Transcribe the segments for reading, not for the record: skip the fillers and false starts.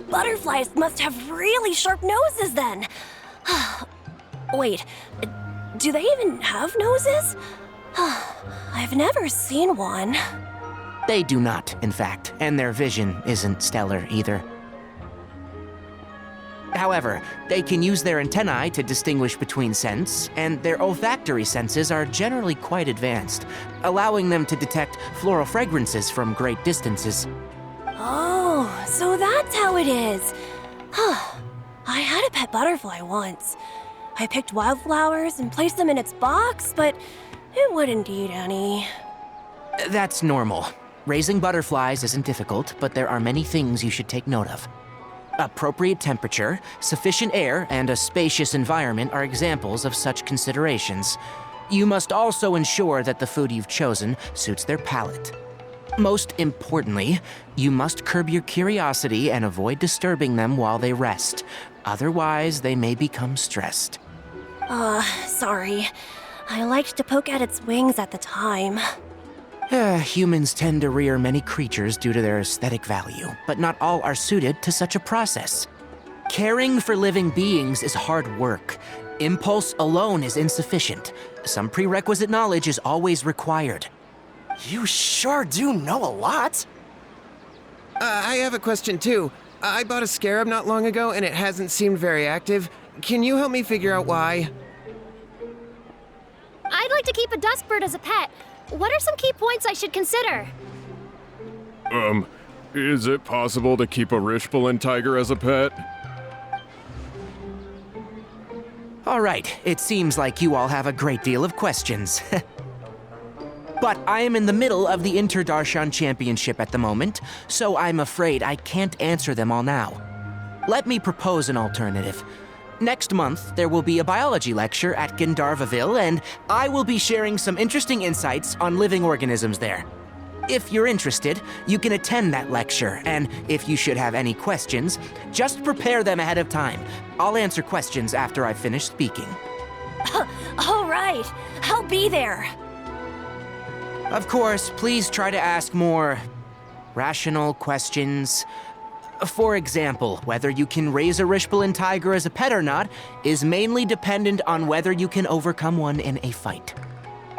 Butterflies must have really sharp noses then. Wait, do they even have noses? I've never seen one. They do not, in fact, and their vision isn't stellar either. However, they can use their antennae to distinguish between scents, and their olfactory senses are generally quite advanced, allowing them to detect floral fragrances from great distances. Oh, so that's how it is. I had a pet butterfly once. I picked wildflowers and placed them in its box, but it wouldn't eat any. That's normal. Raising butterflies isn't difficult, but there are many things you should take note of. Appropriate temperature, sufficient air, and a spacious environment are examples of such considerations. You must also ensure that the food you've chosen suits their palate. Most importantly, you must curb your curiosity and avoid disturbing them while they rest. Otherwise, they may become stressed. Sorry. I liked to poke at its wings at the time. Humans tend to rear many creatures due to their aesthetic value, but not all are suited to such a process. Caring for living beings is hard work. Impulse alone is insufficient. Some prerequisite knowledge is always required. You sure do know a lot. I have a question too. I bought a scarab not long ago and it hasn't seemed very active. Can you help me figure out why? I'd like to keep a dustbird as a pet. What are some key points I should consider? Is it possible to keep a Rishbalin tiger as a pet? All right, it seems like you all have a great deal of questions. But I am in the middle of the Inter-Darshan Championship at the moment, so I'm afraid I can't answer them all now. Let me propose an alternative. Next month, there will be a biology lecture at Gandharvaville, and I will be sharing some interesting insights on living organisms there. If you're interested, you can attend that lecture, and if you should have any questions, just prepare them ahead of time. I'll answer questions after I've finished speaking. All right, I'll be there. Of course, please try to ask more rational questions. For example, whether you can raise a Rishbalin tiger as a pet or not is mainly dependent on whether you can overcome one in a fight.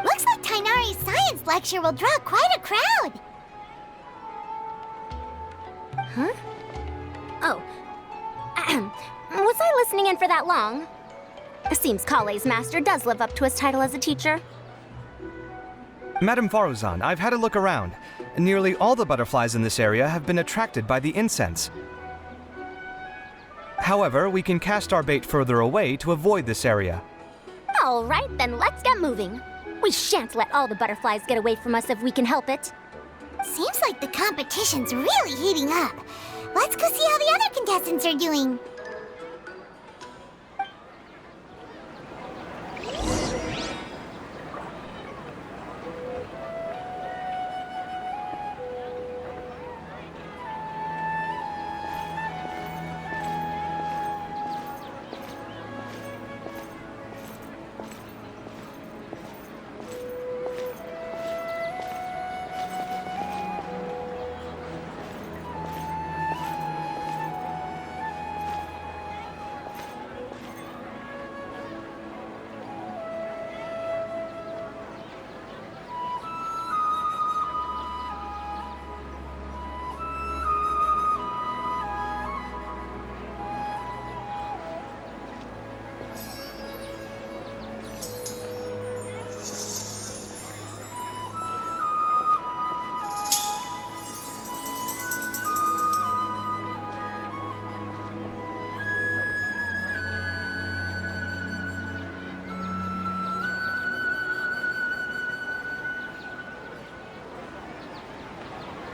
Looks like Tainari's science lecture will draw quite a crowd. Huh? Oh. Was I listening in for that long? Seems Kale's master does live up to his title as a teacher. Madame Faruzan, I've had a look around. Nearly all the butterflies in this area have been attracted by the incense. However, we can cast our bait further away to avoid this area. All right, then let's get moving. We shan't let all the butterflies get away from us if we can help it. Seems like the competition's really heating up. Let's go see how the other contestants are doing.